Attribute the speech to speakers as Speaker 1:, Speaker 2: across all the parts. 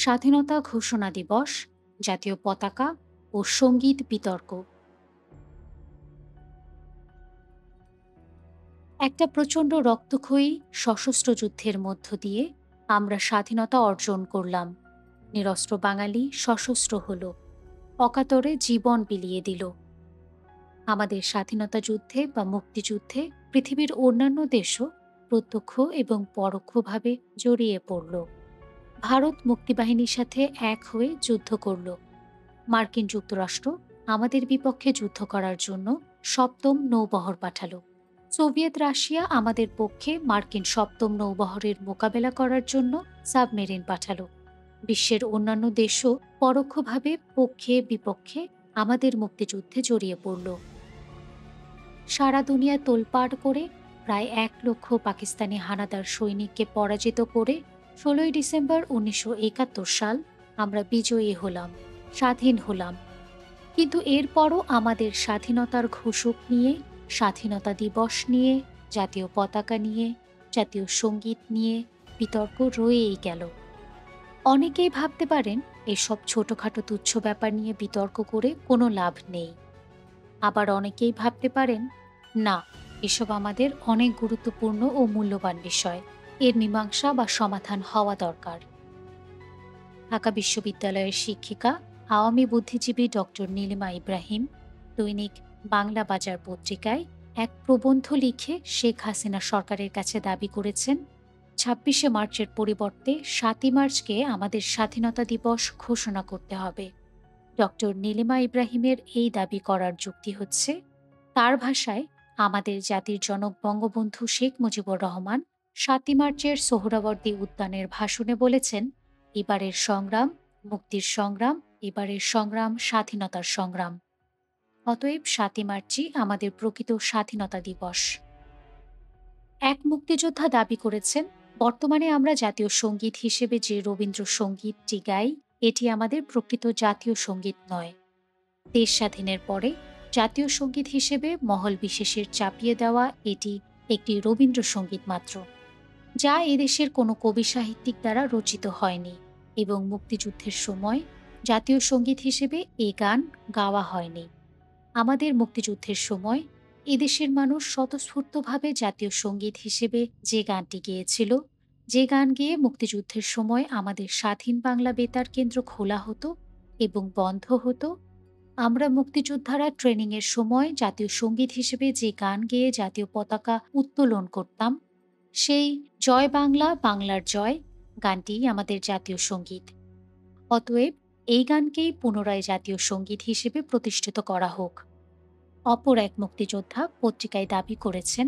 Speaker 1: স্বাধীনতা ঘোষণা দিবস, জাতীয় পতাকা ও সঙ্গীত বিতর্ক। একটা প্রচণ্ড রক্তক্ষয়ী সশস্ত্র যুদ্ধের মধ্য দিয়ে আমরা স্বাধীনতা অর্জন করলাম। নিরস্ত্র বাঙালি সশস্ত্র হল, অকাতরে জীবন বিলিয়ে দিল। আমাদের স্বাধীনতা যুদ্ধে বা মুক্তিযুদ্ধে পৃথিবীর অন্যান্য দেশও প্রত্যক্ষ এবং পরোক্ষভাবে জড়িয়ে পড়ল। ভারত মুক্তিবাহিনীর সাথে এক হয়ে যুদ্ধ করল। মার্কিন যুক্তরাষ্ট্র আমাদের বিপক্ষে যুদ্ধ করার জন্য সপ্তম নৌবহর পাঠালো। সোভিয়েত রাশিয়া আমাদের পক্ষে মার্কিন সপ্তম নৌবহরের মোকাবেলা করার জন্য সাবমেরিন পাঠালো। বিশ্বের অন্যান্য দেশও পরোক্ষভাবে পক্ষে বিপক্ষে আমাদের মুক্তিযুদ্ধে জড়িয়ে পড়ল। সারা দুনিয়া তোলপাড় করে প্রায় 1 লক্ষ পাকিস্তানি হানাদার সৈনিককে পরাজিত করে 16ই ডিসেম্বর 1971 সাল আমরা বিজয়ী হলাম, স্বাধীন হলাম। কিন্তু এরপরও আমাদের স্বাধীনতার ঘোষক নিয়ে, স্বাধীনতা দিবস নিয়ে, জাতীয় পতাকা নিয়ে, জাতীয় সঙ্গীত নিয়ে বিতর্ক রয়েই গেল। অনেকেই ভাবতে পারেন এসব ছোটখাটো তুচ্ছ ব্যাপার নিয়ে বিতর্ক করে কোনো লাভ নেই। আবার অনেকেই ভাবতে পারেন, না, এসব আমাদের অনেক গুরুত্বপূর্ণ ও মূল্যবান বিষয়, এর মীমাংসা বা সমাধান হওয়া দরকার। ঢাকা বিশ্ববিদ্যালয়ের শিক্ষিকা, আওয়ামী বুদ্ধিজীবী ডক্টর নীলিমা ইব্রাহিম দৈনিক বাংলা বাজার পত্রিকায় এক প্রবন্ধ লিখে শেখ হাসিনা সরকারের কাছে দাবি করেছেন 26শে মার্চের পরিবর্তে 7ই মার্চকে আমাদের স্বাধীনতা দিবস ঘোষণা করতে হবে। ডক্টর নীলিমা ইব্রাহিমের এই দাবি করার যুক্তি হচ্ছে, তার ভাষায়, আমাদের জাতির জনক বঙ্গবন্ধু শেখ মুজিবুর রহমান 7ই মার্চের সোহরাওয়ার্দী উদ্যানের ভাষণে বলেছেন, এবারের সংগ্রাম মুক্তির সংগ্রাম, এবারের সংগ্রাম স্বাধীনতার সংগ্রাম। অতএব 7ই মার্চই আমাদের প্রকৃত স্বাধীনতা দিবস। এক মুক্তিযোদ্ধা দাবি করেছেন, বর্তমানে আমরা জাতীয় সঙ্গীত হিসেবে যে রবীন্দ্রসঙ্গীতটি গাই, এটি আমাদের প্রকৃত জাতীয় সঙ্গীত নয়। দেশ স্বাধীনের পরে জাতীয় সঙ্গীত হিসেবে মহল বিশেষের চাপিয়ে দেওয়া এটি একটি রবীন্দ্রসঙ্গীত মাত্র, যা এদেশের কোনো কবি সাহিত্যিক দ্বারা রচিত হয়নি এবং মুক্তিযুদ্ধের সময় জাতীয় সঙ্গীত হিসেবে এ গান গাওয়া হয়নি। আমাদের মুক্তিযুদ্ধের সময় এদেশের মানুষ স্বতঃস্ফূর্তভাবে জাতীয় সঙ্গীত হিসেবে যে গানটি গেয়েছিল, যে গান গেয়ে মুক্তিযুদ্ধের সময় আমাদের স্বাধীন বাংলা বেতার কেন্দ্র খোলা হতো এবং বন্ধ হতো, আমরা মুক্তিযোদ্ধারা ট্রেনিংয়ের সময় জাতীয় সঙ্গীত হিসেবে যে গান গেয়ে জাতীয় পতাকা উত্তোলন করতাম, সেই জয় বাংলা বাংলার জয় গানটিই আমাদের জাতীয় সঙ্গীত। অতএব এই গানকেই পুনরায় জাতীয় সঙ্গীত হিসেবে প্রতিষ্ঠিত করা হোক। অপর এক মুক্তিযোদ্ধা পত্রিকায় দাবি করেছেন,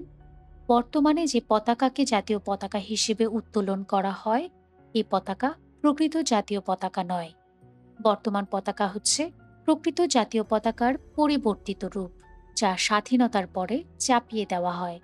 Speaker 1: বর্তমানে যে পতাকাকে জাতীয় পতাকা হিসেবে উত্তোলন করা হয়, এই পতাকা প্রকৃত জাতীয় পতাকা নয়। বর্তমান পতাকা হচ্ছে প্রকৃত জাতীয় পতাকার পরিবর্তিত রূপ, যা স্বাধীনতার পরে চাপিয়ে দেওয়া হয়।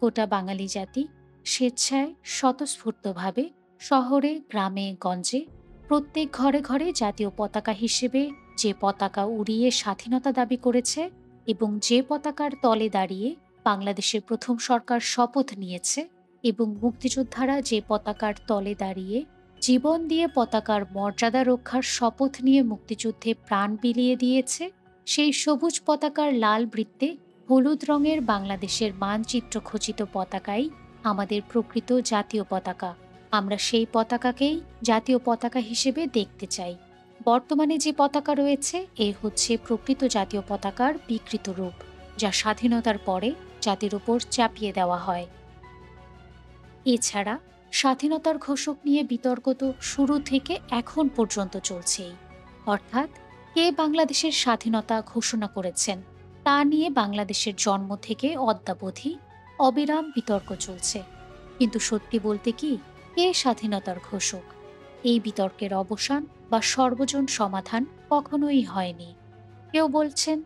Speaker 1: গোটা বাঙালি জাতি স্বেচ্ছায় স্বতঃস্ফূর্তভাবে শহরে গ্রামে গঞ্জে প্রত্যেক ঘরে ঘরে জাতীয় পতাকা হিসেবে যে পতাকা উড়িয়ে স্বাধীনতা দাবি করেছে এবং যে পতাকার তলে দাঁড়িয়ে বাংলাদেশের প্রথম সরকার শপথ নিয়েছে এবং মুক্তিযোদ্ধারা যে পতাকার তলে দাঁড়িয়ে জীবন দিয়ে পতাকার মর্যাদা রক্ষার শপথ নিয়ে মুক্তিযুদ্ধে প্রাণ বিলিয়ে দিয়েছে, সেই সবুজ পতাকার লাল বৃত্তে হলুদ রঙের বাংলাদেশের মানচিত্র খচিত পতাকাই আমাদের প্রকৃত জাতীয় পতাকা। আমরা সেই পতাকাকেই জাতীয় পতাকা হিসেবে দেখতে চাই। বর্তমানে যে পতাকা রয়েছে, এ হচ্ছে প্রকৃত জাতীয় পতাকার বিকৃত রূপ, যা স্বাধীনতার পরে জাতির উপর চাপিয়ে দেওয়া হয়। এছাড়া স্বাধীনতার ঘোষক নিয়ে বিতর্ক তো শুরু থেকে এখন পর্যন্ত চলছেই। অর্থাৎ কে বাংলাদেশের স্বাধীনতা ঘোষণা করেছেন তা নিয়ে বাংলাদেশের জন্ম থেকে অদ্যাবধি অবিরাম বিতর্ক চলছে। কিন্তু সত্যি বলতে কি, কে স্বাধীনতার ঘোষক? এই বিতর্কের অবসান বা সর্বজন সমাধান কখনোই হয়নি। কেউ বলছেন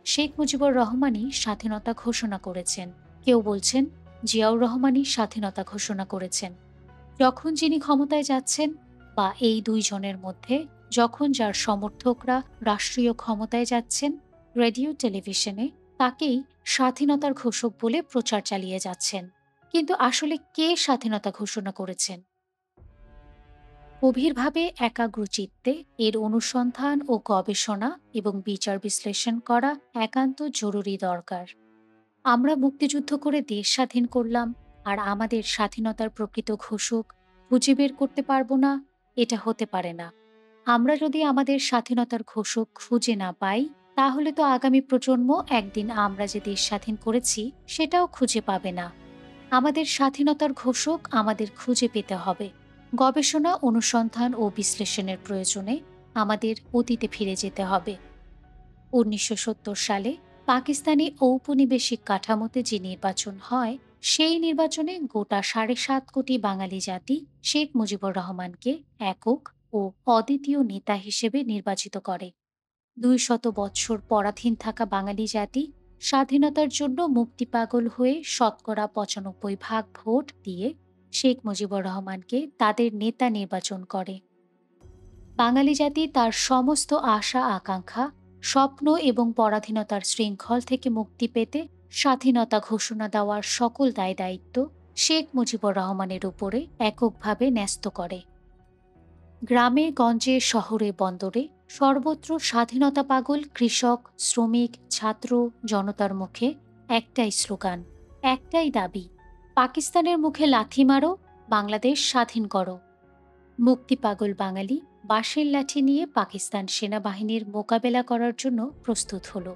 Speaker 1: শেখ মুজিবুর রহমানই স্বাধীনতা ঘোষণা করেছেন, কেউ বলছেন জিয়াউর রহমানই স্বাধীনতা ঘোষণা করেছেন। যখন যিনি ক্ষমতায় যাচ্ছেন বা এই দুইজনের মধ্যে যখন যার সমর্থকরা রাষ্ট্রীয় ক্ষমতায় যাচ্ছেন, রেডিও টেলিভিশনে তাকেই স্বাধীনতার ঘোষক বলে প্রচার চালিয়ে যাচ্ছেন। কিন্তু আসলে কে স্বাধীনতা ঘোষণা করেছেন? গভীরভাবে একাগ্রচিত্তে এর অনুসন্ধান ও গবেষণা এবং বিচার বিশ্লেষণ করা একান্ত জরুরি দরকার। আমরা মুক্তিযুদ্ধ করে দেশ স্বাধীন করলাম, আর আমাদের স্বাধীনতার প্রকৃত ঘোষক খুঁজে বের করতে পারবো না, এটা হতে পারে না। আমরা যদি আমাদের স্বাধীনতার ঘোষক খুঁজে না পাই, তাহলে তো আগামী প্রজন্ম একদিন আমরা যে দেশ স্বাধীন করেছি সেটাও খুঁজে পাবে না। আমাদের স্বাধীনতার ঘোষক আমাদের খুঁজে পেতে হবে। গবেষণা, অনুসন্ধান ও বিশ্লেষণের প্রয়োজনে আমাদের অতীতে ফিরে যেতে হবে। ১৯৭০ সালে পাকিস্তানি ঔপনিবেশিক কাঠামোতে যে নির্বাচন হয়, সেই নির্বাচনে গোটা ৭.৫ কোটি বাঙালি জাতি শেখ মুজিবুর রহমানকে একক ও অদ্বিতীয় নেতা হিসেবে নির্বাচিত করে। ২০০ বৎসর পরাধীন থাকা বাঙালি জাতি স্বাধীনতার জন্য মুক্তিপাগল হয়ে শতকরা ৯৫ ভাগ ভোট দিয়ে শেখ মুজিবুর রহমানকে তাদের নেতা নির্বাচন করে। বাঙালি জাতি তার সমস্ত আশা আকাঙ্ক্ষা, স্বপ্ন এবং পরাধীনতার শৃঙ্খল থেকে মুক্তি পেতে স্বাধীনতা ঘোষণা দেওয়ার সকল দায় দায়িত্ব শেখ মুজিবুর রহমানের উপরে এককভাবে ন্যস্ত করে। গ্রামে গঞ্জে শহরে বন্দরে সর্বত্র স্বাধীনতা পাগল কৃষক, শ্রমিক, ছাত্র জনতার মুখে একটাই স্লোগান, একটাই দাবি: পাকিস্তানের মুখে লাথি মারো, বাংলাদেশ স্বাধীন করো। মুক্তিপাগল বাঙালি বাঁশের লাঠি নিয়ে পাকিস্তান সেনাবাহিনীর মোকাবেলা করার জন্য প্রস্তুত হল।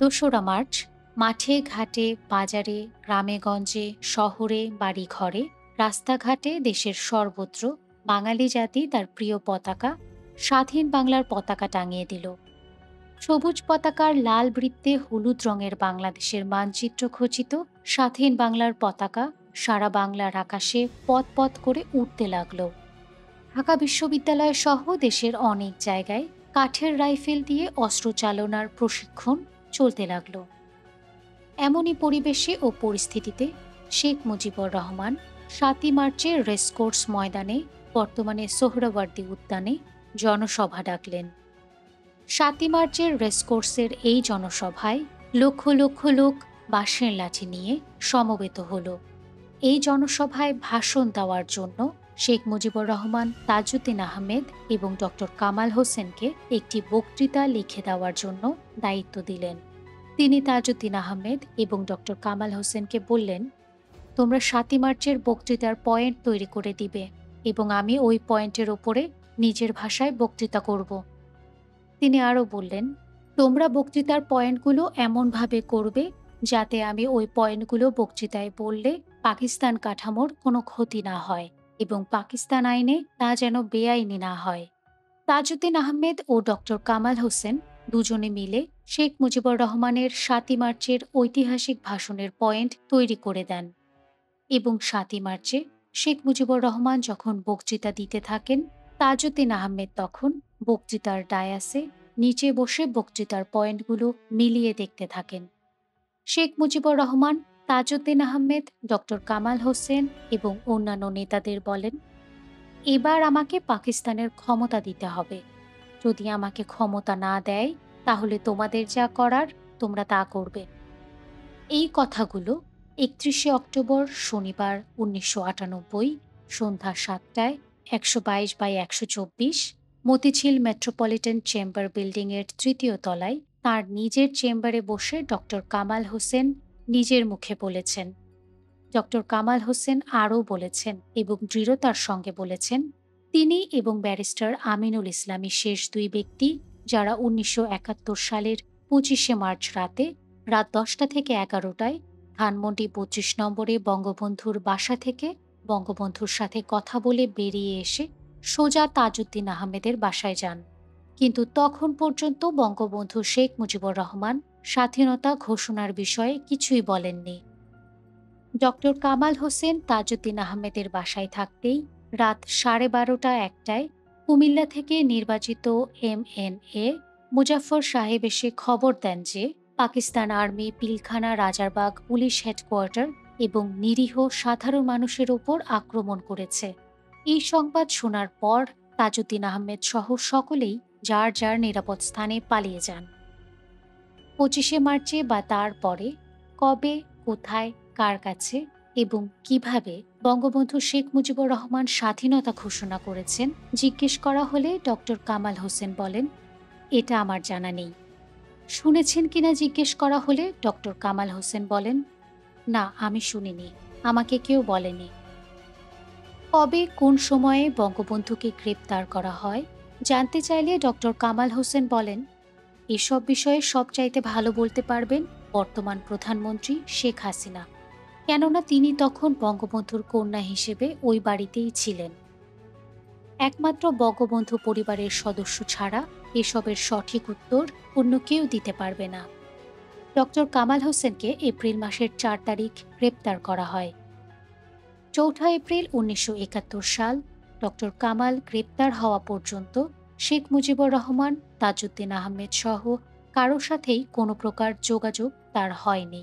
Speaker 1: ২রা মার্চ মাঠে ঘাটে বাজারে গ্রামে গঞ্জে শহরে বাড়ি ঘরে রাস্তাঘাটে দেশের সর্বত্র বাঙালি জাতি তার প্রিয় পতাকা, স্বাধীন বাংলার পতাকা টাঙিয়ে দিল। সবুজ পতাকার লাল বৃত্তে হলুদ রঙের বাংলাদেশের মানচিত্র খচিত স্বাধীন বাংলার পতাকা সারা বাংলার আকাশে পথ পথ করে উঠতে লাগলো। ঢাকা বিশ্ববিদ্যালয় সহ দেশের অনেক জায়গায় কাঠের রাইফেল দিয়ে অস্ত্র চালনার প্রশিক্ষণ চলতে লাগলো। এমনই পরিবেশে ও পরিস্থিতিতে শেখ মুজিবুর রহমান ৭ই মার্চে রেসকোর্স ময়দানে, বর্তমানে সোহরাওয়ার্দী উদ্যানে জনসভা ডাকলেন। ৭ই মার্চের রেসকোর্সের এই জনসভায় লক্ষ লক্ষ লোক বাঁশের লাঠি নিয়ে সমবেত হল। এই জনসভায় ভাষণ দেওয়ার জন্য শেখ মুজিবুর রহমান তাজউদ্দিন আহমেদ এবং ডক্টর কামাল হোসেনকে একটি বক্তৃতা লিখে দেওয়ার জন্য দায়িত্ব দিলেন। তিনি তাজউদ্দিন আহমেদ এবং ডক্টর কামাল হোসেনকে বললেন, তোমরা ৭ই মার্চের বক্তৃতার পয়েন্ট তৈরি করে দিবে এবং আমি ওই পয়েন্টের ওপরে নিজের ভাষায় বক্তৃতা করব। তিনি আরও বললেন, তোমরা বক্তৃতার পয়েন্টগুলো এমনভাবে করবে যাতে আমি ওই পয়েন্টগুলো বক্তৃতায় বললে পাকিস্তান কাঠামোর কোনো ক্ষতি না হয় এবং পাকিস্তান আইনে তা যেন বেআইনি না হয়। তাজউদ্দিন আহমেদ ও ডক্টর কামাল হোসেন দুজনে মিলে শেখ মুজিবুর রহমানের ৭ই মার্চের ঐতিহাসিক ভাষণের পয়েন্ট তৈরি করে দেন এবং ৭ই মার্চে শেখ মুজিবুর রহমান যখন বক্তৃতা দিতে থাকেন, তাজউদ্দিন আহমেদ তখন বক্তৃতার ডায়াসে নিচে বসে বক্তৃতার পয়েন্টগুলো মিলিয়ে দেখতে থাকেন। শেখ মুজিবুর রহমান তাজউদ্দিন আহমেদ, ডক্টর কামাল হোসেন এবং অন্যান্য নেতাদের বলেন, এবার আমাকে পাকিস্তানের ক্ষমতা দিতে হবে। যদি আমাকে ক্ষমতা না দেয়, তাহলে তোমাদের যা করার তোমরা তা করবে। এই কথাগুলো ৩১শে অক্টোবর শনিবার ১৯৯৮ সন্ধ্যা ৭টায় ১২২/১২৪ মতিঝিল মেট্রোপলিটন চেম্বার বিল্ডিংয়ের ৩য় তলায় তাঁর নিজের চেম্বারে বসে ডক্টর কামাল হোসেন নিজের মুখে বলেছেন। ডক্টর কামাল হোসেন আরও বলেছেন এবং দৃঢ়তার সঙ্গে বলেছেন, তিনি এবং ব্যারিস্টার আমিনুল ইসলামী শেষ দুই ব্যক্তি যারা ১৯৭১ সালের ২৫শে মার্চ রাত ১০টা থেকে ১১টায় ধানমন্ডি ২৫ নম্বরে বঙ্গবন্ধুর বাসা থেকে বঙ্গবন্ধুর সাথে কথা বলে বেরিয়ে এসে সোজা তাজউদ্দিন আহমেদের বাসায় যান। কিন্তু তখন পর্যন্ত বঙ্গবন্ধু শেখ মুজিবুর রহমান স্বাধীনতা ঘোষণার বিষয়ে কিছুই বলেননি। ডক্টর কামাল হোসেন তাজউদ্দিন আহমেদের বাসায় থাকতেই রাত ১২:৩০-১টায় কুমিল্লা থেকে নির্বাচিত MNA মুজাফফর সাহেব এসে খবর দেন যে Pakistan army Pilkhana, Rajarbagh police headquarter এবং নিরীহ সাধারণ মানুষের ওপর আক্রমণ করেছে। এই সংবাদ শোনার পর তাজউদ্দিন আহমেদ সহ সকলেই যার যার নিরাপদ স্থানে পালিয়ে যান। ২৫শে মার্চে বা তার পরে কবে, কোথায়, কার কাছে এবং কিভাবে বঙ্গবন্ধু শেখ মুজিবুর রহমান স্বাধীনতা ঘোষণা করেছেন জিজ্ঞেস করা হলে ডক্টর কামাল হোসেন বলেন, এটা আমার জানা নেই। শুনেছেন কিনা জিজ্ঞেস করা হলে ডক্টর কামাল হোসেন বলেন, না আমি শুনিনি, আমাকে কেউ বলেনি। কবে কোন সময়ে বঙ্গবন্ধুকে গ্রেপ্তার করা হয় জানতে চাইলে ডক্টর কামাল হোসেন বলেন, এসব বিষয়ে সবচাইতে ভালো বলতে পারবেন বর্তমান প্রধানমন্ত্রী শেখ হাসিনা, কেননা তিনি তখন বঙ্গবন্ধুর কন্যা হিসেবে ওই বাড়িতেই ছিলেন। একমাত্র বঙ্গবন্ধু পরিবারের সদস্য ছাড়া এসবের সঠিক উত্তর অন্য কেউ দিতে পারবে না। ডক্টর কামাল হোসেনকে এপ্রিল মাসের 4 তারিখ গ্রেপ্তার করা হয়। 4 এপ্রিল 1971 সাল ডক্টর কামাল গ্রেপ্তার হওয়া পর্যন্ত শেখ মুজিবুর রহমান, তাজউদ্দিন আহমেদ সহ কারো সাথেই কোনো প্রকার যোগাযোগ তার হয়নি।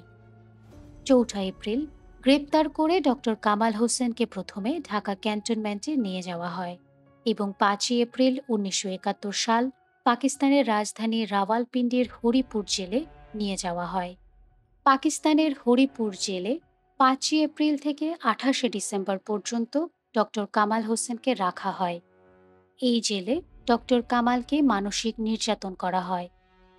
Speaker 1: 4 এপ্রিল গ্রেপ্তার করে ডক্টর কামাল হোসেনকে প্রথমে ঢাকা ক্যান্টনমেন্টে নিয়ে যাওয়া হয় এবং 5 এপ্রিল 1971 সাল পাকিস্তানের রাজধানী রাওয়ালপিন্ডির হরিপুর জেলে নিয়ে যাওয়া হয়। পাকিস্তানের হরিপুর জেলে 5 এপ্রিল থেকে 28 ডিসেম্বর পর্যন্ত ডক্টর কামাল হোসেনকে রাখা হয়। এই জেলে ডক্টর কামালকে মানসিক নির্যাতন করা হয়।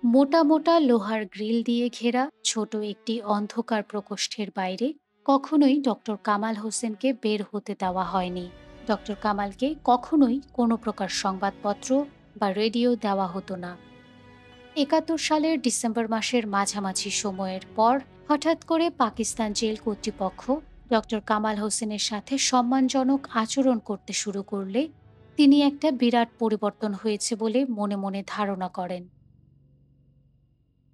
Speaker 1: মোটা মোটা লোহার গ্রিল দিয়ে ঘেরা ছোট একটি অন্ধকার প্রকোষ্ঠের বাইরে কখনোই ডক্টর কামাল হোসেনকে বের হতে দেওয়া হয়নি। ডক্টর কামালকে কখনোই কোনো প্রকার সংবাদপত্র বা রেডিও দেওয়া হতো না। 71 সালের ডিসেম্বর মাসের মাঝামাঝি সময়ের পর হঠাৎ করে পাকিস্তান জেল কর্তৃপক্ষ ডক্টর কামাল হোসেনের সাথে সম্মানজনক আচরণ করতে শুরু করলে তিনি একটা বিরাট পরিবর্তন হয়েছে বলে মনে মনে ধারণা করেন।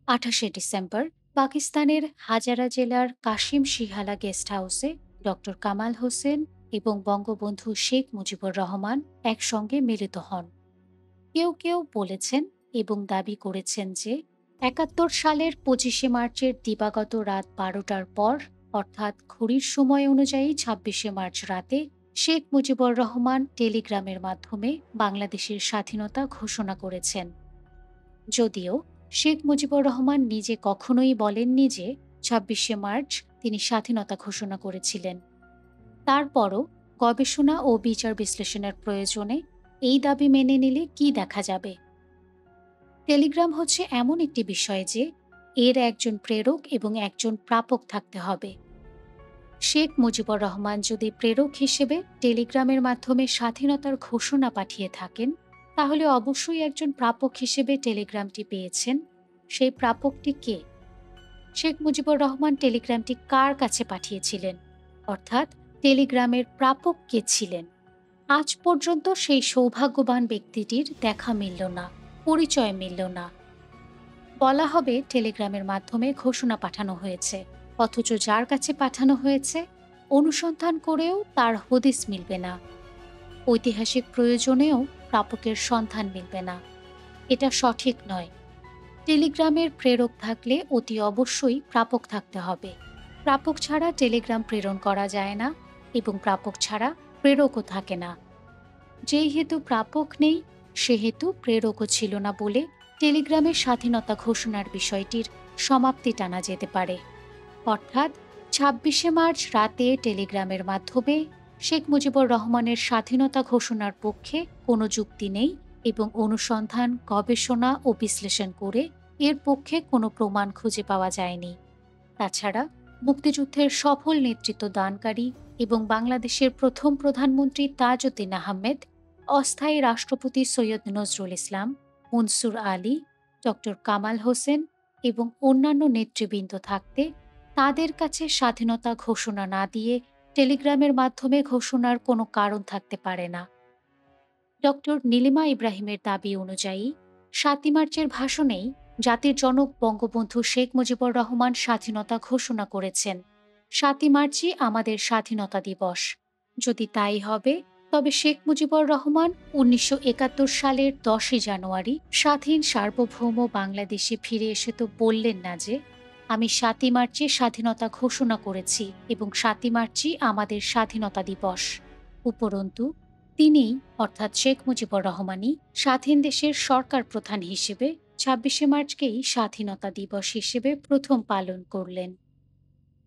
Speaker 1: 28 ডিসেম্বর পাকিস্তানের হাজারা জেলার কাশিম শিহালা গেস্ট হাউসে ডক্টর কামাল হোসেন এবং বঙ্গবন্ধু শেখ মুজিবুর রহমান একসঙ্গে মিলিত হন। কেউ কেউ বলেছেন এবং দাবি করেছেন যে 71 সালের 25 মার্চের দিবাগত রাত 12টার পর অর্থাৎ ঘড়ির সময় অনুযায়ী 26 মার্চ রাতে শেখ মুজিবুর রহমান টেলিগ্রামের মাধ্যমে বাংলাদেশের স্বাধীনতা ঘোষণা করেছেন। যদিও শেখ মুজিবুর রহমান নিজে কখনোই বলেননি যে 26 মার্চ তিনি স্বাধীনতা ঘোষণা করেছিলেন। তারপরও গবেষণা ও বিচার বিশ্লেষণের প্রয়োজনে এই দাবি মেনে নিলে কি দেখা যাবে? টেলিগ্রাম হচ্ছে এমন একটি বিষয় যে এর একজন প্রেরক এবং একজন প্রাপক থাকতে হবে। শেখ মুজিবুর রহমান যদি প্রেরক হিসেবে টেলিগ্রামের মাধ্যমে স্বাধীনতার ঘোষণা পাঠিয়ে থাকেন, তাহলে অবশ্যই একজন প্রাপক হিসেবে টেলিগ্রামটি পেয়েছেন। সেই প্রাপকটি কে? শেখ মুজিবুর রহমান টেলিগ্রামটি কার কাছে পাঠিয়েছিলেন, অর্থাৎ টেলিগ্রামের প্রাপক কে ছিলেন? আজ পর্যন্ত সেই সৌভাগ্যবান ব্যক্তিটির দেখা মিলল না, পরিচয় মিলল না। বলা হবে টেলিগ্রামের মাধ্যমে ঘোষণা পাঠানো হয়েছে, অথচ যার কাছে পাঠানো হয়েছে অনুসন্ধান করেও তার হদিস মিলবে না। ঐতিহাসিক প্রয়োজনেও প্রাপকের সন্ধান মিলবে না। এটা সঠিক নয়। টেলিগ্রামের প্রেরক থাকলে অতি অবশ্যই প্রাপক থাকতে হবে। প্রাপক ছাড়া টেলিগ্রাম প্রেরণ করা যায় না এবং প্রাপক ছাড়া প্রেরকও থাকে না। যেই হেতু প্রাপক নেই সেহেতু প্রেরকও ছিল না বলে টেলিগ্রামের স্বাধীনতা ঘোষণার বিষয়টির সমাপ্তি টানা যেতে পারে। অর্থাৎ 26 মার্চ রাতে টেলিগ্রামের মাধ্যমে শেখ মুজিবুর রহমানের স্বাধীনতা ঘোষণার পক্ষে কোনো যুক্তি নেই এবং অনুসন্ধান, গবেষণা ও বিশ্লেষণ করে এর পক্ষে কোনো প্রমাণ খুঁজে পাওয়া যায়নি। তাছাড়া মুক্তিযুদ্ধের সফল নেতৃত্ব দানকারী এবং বাংলাদেশের প্রথম প্রধানমন্ত্রী তাজউদ্দিন আহমেদ, অস্থায়ী রাষ্ট্রপতি সৈয়দ নজরুল ইসলাম, মনসুর আলী, ডক্টর কামাল হোসেন এবং অন্যান্য নেতৃবৃন্দ থাকতে তাদের কাছে স্বাধীনতা ঘোষণা না দিয়ে টেলিগ্রামের মাধ্যমে ঘোষণার কোনো কারণ থাকতে পারে না। ডক্টর নীলিমা ইব্রাহিমের দাবি অনুযায়ী 7 মার্চের ভাষণেই জাতির জনক বঙ্গবন্ধু শেখ মুজিবুর রহমান স্বাধীনতা ঘোষণা করেছেন। 7 মার্চই আমাদের স্বাধীনতা দিবস। যদি তাই হবে তবে শেখ মুজিবুর রহমান 1971 সালের 10 জানুয়ারি স্বাধীন সার্বভৌম বাংলাদেশে ফিরে এসে তো বললেন না যে আমি 7 মার্চে স্বাধীনতা ঘোষণা করেছি এবং 7 মার্চই আমাদের স্বাধীনতা দিবস। উপরন্তু তিনি অর্থাৎ শেখ মুজিবুর রহমানই স্বাধীন দেশের সরকার প্রধান হিসেবে 26 মার্চকেই স্বাধীনতা দিবস হিসেবে প্রথম পালন করলেন।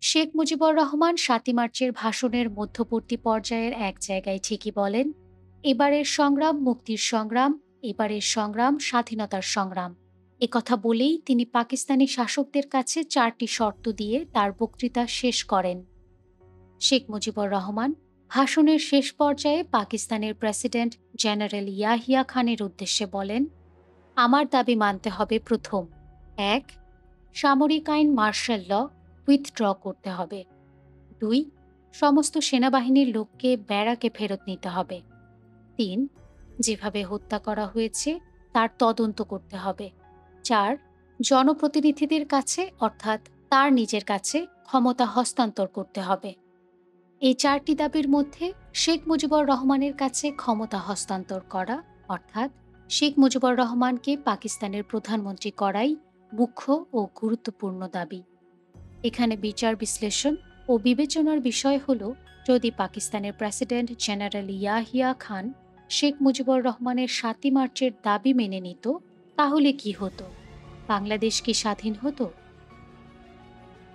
Speaker 1: শেখ মুজিবুর রহমান ৭ই মার্চের ভাষণের মধ্যবর্তী পর্যায়ের এক জায়গায় ঠিকই বলেন, এবারের সংগ্রাম মুক্তির সংগ্রাম, এবারের সংগ্রাম স্বাধীনতার সংগ্রাম। একথা বলেই তিনি পাকিস্তানি শাসকদের কাছে ৪টি শর্ত দিয়ে তার বক্তৃতা শেষ করেন। শেখ মুজিবুর রহমান ভাষণের শেষ পর্যায়ে পাকিস্তানের প্রেসিডেন্ট জেনারেল ইয়াহিয়া খানের উদ্দেশ্যে বলেন, আমার দাবি মানতে হবে প্রথম, ১. সামরিক আইন মার্শাল ল উইথড্র করতে হবে। ২. সমস্ত সেনাবাহিনীর লোককে ব্যারাকে ফেরত নিতে হবে। ৩. যেভাবে হত্যা করা হয়েছে তার তদন্ত করতে হবে। ৪. জনপ্রতিনিধিদের কাছে অর্থাৎ তার নিজের কাছে ক্ষমতা হস্তান্তর করতে হবে। এই ৪টি দাবির মধ্যে শেখ মুজিবুর রহমানের কাছে ক্ষমতা হস্তান্তর করা অর্থাৎ শেখ মুজিবুর রহমানকে পাকিস্তানের প্রধানমন্ত্রী করাই মুখ্য ও গুরুত্বপূর্ণ দাবি। এখানে বিচার বিশ্লেষণ ও বিবেচনার বিষয় হল, যদি পাকিস্তানের প্রেসিডেন্ট জেনারেল ইয়াহিয়া খান শেখ মুজিবুর রহমানের ৭ই মার্চের দাবি মেনে নিত, তাহলে কি হতো? বাংলাদেশ কি স্বাধীন হতো?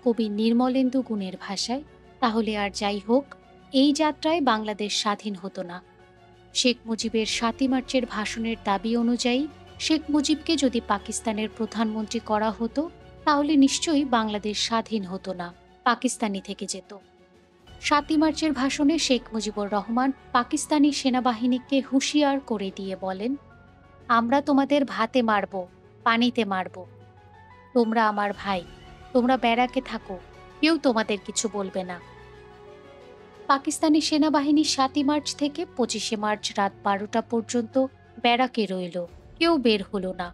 Speaker 1: কবি নির্মলেন্দু গুণের ভাষায়, তাহলে আর যাই হোক, এই যাত্রায় বাংলাদেশ স্বাধীন হতো না। শেখ মুজিবের ৭ই মার্চের ভাষণের দাবি অনুযায়ী শেখ মুজিবকে যদি পাকিস্তানের প্রধানমন্ত্রী করা হতো, তাহলে নিশ্চয়ই বাংলাদেশ স্বাধীন হতো না, পাকিস্তানি থেকে যেত। ৭ই মার্চের ভাষণে শেখ মুজিবুর রহমান পাকিস্তানি সেনাবাহিনীকে হুঁশিয়ার করে দিয়ে বলেন, আমরা তোমাদের ভাতে মারব, পানিতে মারব। তোমরা আমার ভাই, তোমরা ব্যারাকে থাকো, কেউ তোমাদের কিছু বলবে না। পাকিস্তানি সেনাবাহিনী ৭ই মার্চ থেকে ২৫শে মার্চ রাত ১২টা পর্যন্ত ব্যারাকে রইল, কেউ বের হলো না।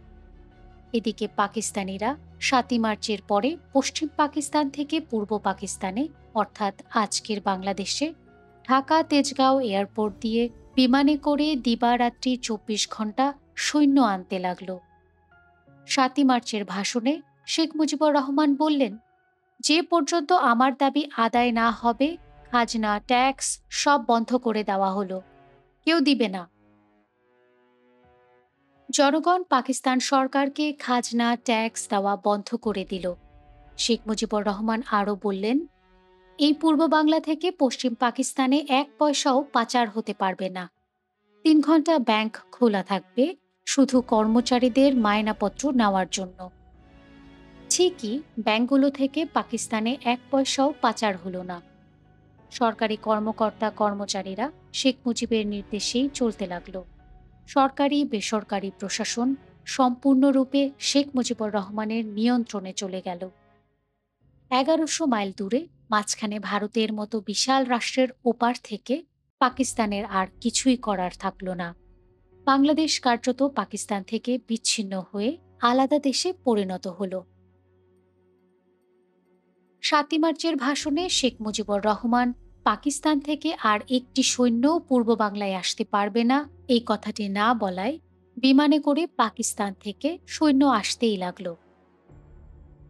Speaker 1: এদিকে পাকিস্তানিরা ৭ই মার্চের পরে পশ্চিম পাকিস্তান থেকে পূর্ব পাকিস্তানে অর্থাৎ আজকের বাংলাদেশে ঢাকা তেজগাঁও এয়ারপোর্ট দিয়ে বিমানে করে দিবারাত্রি ২৪ ঘণ্টা সৈন্য আনতে লাগল। ৭ই মার্চের ভাষণে শেখ মুজিবুর রহমান বললেন, যে পর্যন্ত আমার দাবি আদায় না হবে, খাজনা ট্যাক্স সব বন্ধ করে দেওয়া হলো, কেউ দিবে না। জনগণ পাকিস্তান সরকারকে খাজনা ট্যাক্স দেওয়া বন্ধ করে দিল। শেখ মুজিবুর রহমান আরও বললেন, এই পূর্ব বাংলা থেকে পশ্চিম পাকিস্তানে ১ পয়সাও পাচার হতে পারবে না। ৩ ঘন্টা ব্যাংক খোলা থাকবে, শুধু কর্মচারীদের মায়নাপত্র নেওয়ার জন্য। ঠিকই ব্যাংকগুলো থেকে পাকিস্তানে ১ পয়সাও পাচার হলো না। সরকারি কর্মকর্তা কর্মচারীরা শেখ মুজিবের নির্দেশেই চলতে লাগলো। সরকারি বেসরকারি প্রশাসন সম্পূর্ণরূপে শেখ মুজিবুর রহমানের নিয়ন্ত্রণে চলে গেল। ১১০০ মাইল দূরে মাঝখানে ভারতের মতো বিশাল রাষ্ট্রের ওপার থেকে পাকিস্তানের আর কিছুই করার থাকল না। বাংলাদেশ কার্যত পাকিস্তান থেকে বিচ্ছিন্ন হয়ে আলাদা দেশে পরিণত হল। ৭ই মার্চের ভাষণে শেখ মুজিবুর রহমান পাকিস্তান থেকে আর একটি সৈন্যও পূর্ব বাংলায় আসতে পারবে না এই কথাটি না বলায় বিমানে করে পাকিস্তান থেকে সৈন্য আসতেই লাগল।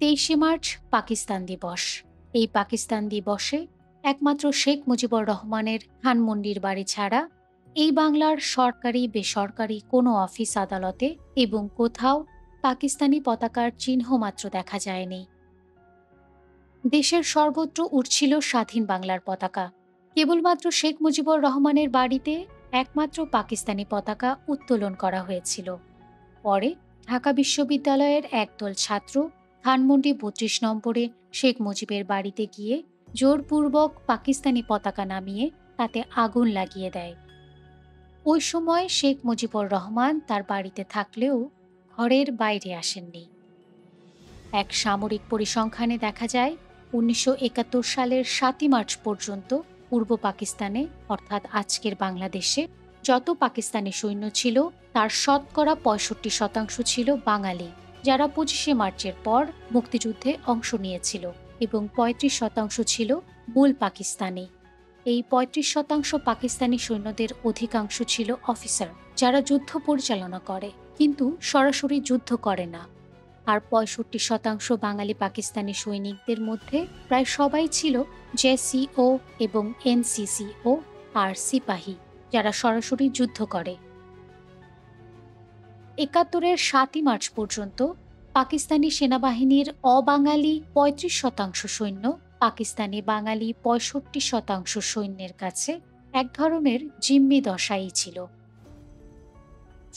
Speaker 1: ২৩শে মার্চ পাকিস্তান দিবস। এই পাকিস্তান দিবসে একমাত্র শেখ মুজিবুর রহমানের ধানমন্ডির বাড়ি ছাড়া এই বাংলার সরকারি বেসরকারি কোনো অফিস আদালতে এবং কোথাও পাকিস্তানি পতাকার চিহ্ন মাত্র দেখা যায়নি। দেশের সর্বত্র উড়ছিল স্বাধীন বাংলার পতাকা। কেবলমাত্র শেখ মুজিবুর রহমানের বাড়িতে একমাত্র পাকিস্তানি পতাকা উত্তোলন করা হয়েছিল। পরে ঢাকা বিশ্ববিদ্যালয়ের একদল ছাত্র ধানমন্ডি ৩২ নম্বরে শেখ মুজিবের বাড়িতে গিয়ে জোরপূর্বক পাকিস্তানি পতাকা নামিয়ে তাতে আগুন লাগিয়ে দেয়। ওই সময় শেখ মুজিবুর রহমান তার বাড়িতে থাকলেও ঘরের বাইরে আসেননি। এক সামরিক পরিসংখ্যানে দেখা যায়, ১৯৭১ সালের ৭ই মার্চ পর্যন্ত পূর্ব পাকিস্তানে অর্থাৎ আজকের বাংলাদেশে যত পাকিস্তানি সৈন্য ছিল তার শতকরা ৬৫% ছিল বাঙালি, যারা ২৫শে মার্চের পর মুক্তিযুদ্ধে অংশ নিয়েছিল, এবং ৩৫% ছিল মূল পাকিস্তানি। এই ৩৫% পাকিস্তানি সৈন্যদের অধিকাংশ ছিল অফিসার, যারা যুদ্ধ পরিচালনা করে কিন্তু সরাসরি যুদ্ধ করে না। আর ৬৫% বাঙালি পাকিস্তানি সৈনিকদের মধ্যে প্রায় সবাই ছিল জেসিও এবং এনসিসিও আর সিপাহী, যারা সরাসরি যুদ্ধ করে। ৭১-এর ৭ই মার্চ পর্যন্ত পাকিস্তানি সেনাবাহিনীর অবাঙালি ৩৫% সৈন্য পাকিস্তানি বাঙালি ৬৫% সৈন্যের কাছে এক ধরনের জিম্মি দশাই ছিল।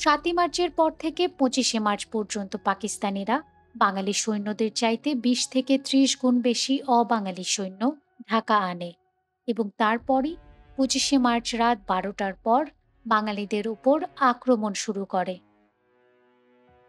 Speaker 1: ৭ই মার্চের পর থেকে ২৫শে মার্চ পর্যন্ত পাকিস্তানিরা বাঙালি সৈন্যদের চাইতে ২০ থেকে ৩০ গুণ বেশি অবাঙালি সৈন্য ঢাকা আনে এবং তারপরই ২৫শে মার্চ রাত ১২টার পর বাঙালিদের উপর আক্রমণ শুরু করে।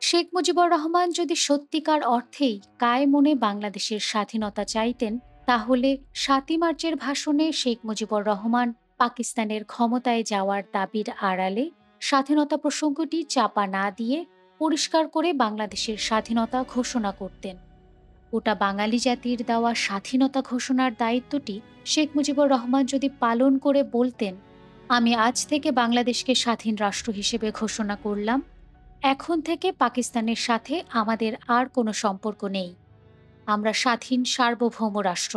Speaker 1: শেখ মুজিবুর রহমান যদি সত্যিকার অর্থেই কায় মনে বাংলাদেশের স্বাধীনতা চাইতেন, তাহলে ৭ই মার্চের ভাষণে শেখ মুজিবুর রহমান পাকিস্তানের ক্ষমতায় যাওয়ার দাবির আড়ালে স্বাধীনতা প্রসঙ্গটি চাপা না দিয়ে পরিষ্কার করে বাংলাদেশের স্বাধীনতা ঘোষণা করতেন। ওটা বাঙালি জাতির দেওয়া স্বাধীনতা ঘোষণার দায়িত্বটি শেখ মুজিবুর রহমান যদি পালন করে বলতেন, আমি আজ থেকে বাংলাদেশকে স্বাধীন রাষ্ট্র হিসেবে ঘোষণা করলাম, এখন থেকে পাকিস্তানের সাথে আমাদের আর কোনো সম্পর্ক নেই, আমরা স্বাধীন সার্বভৌম রাষ্ট্র,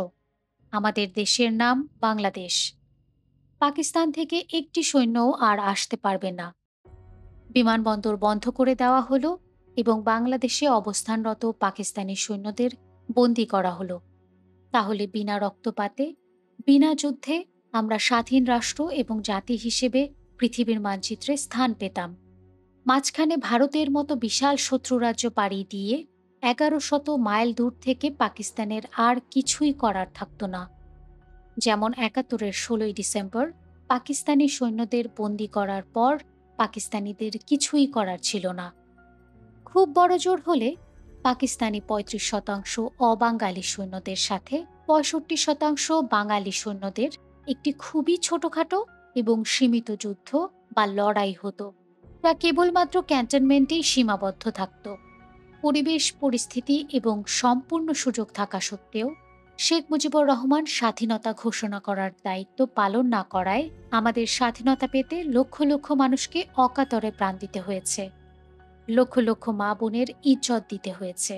Speaker 1: আমাদের দেশের নাম বাংলাদেশ, পাকিস্তান থেকে একটি সৈন্যও আর আসতে পারবে না, বিমানবন্দর বন্ধ করে দেওয়া হলো এবং বাংলাদেশে অবস্থানরত পাকিস্তানি সৈন্যদের বন্দী করা হলো। তাহলে বিনা রক্তপাতে, বিনা যুদ্ধে আমরা স্বাধীন রাষ্ট্র এবং জাতি হিসেবে পৃথিবীর মানচিত্রে স্থান পেতাম। মাঝখানে ভারতের মতো বিশাল শত্রুরাজ্য পাড়ি দিয়ে ১১০০ মাইল দূর থেকে পাকিস্তানের আর কিছুই করার থাকতো না। যেমন ৭১-এর ১৬ই ডিসেম্বর পাকিস্তানি সৈন্যদের বন্দী করার পর পাকিস্তানিদের কিছুই করার ছিল না। খুব বড় জোর হলে পাকিস্তানি ৩৫% অবাঙালি সৈন্যদের সাথে ৬৫% বাঙালি সৈন্যদের একটি খুবই ছোটখাটো এবং সীমিত যুদ্ধ বা লড়াই হতো, যা কেবলমাত্র ক্যান্টনমেন্টেই সীমাবদ্ধ থাকত। পরিবেশ পরিস্থিতি এবং সম্পূর্ণ সুযোগ থাকা সত্ত্বেও শেখ মুজিবুর রহমান স্বাধীনতা ঘোষণা করার দায়িত্ব পালন না করায় আমাদের স্বাধীনতা পেতে লক্ষ লক্ষ মানুষকে অকাতরে প্রাণ দিতে হয়েছে, লক্ষ লক্ষ মা বোনের ইজ্জত দিতে হয়েছে।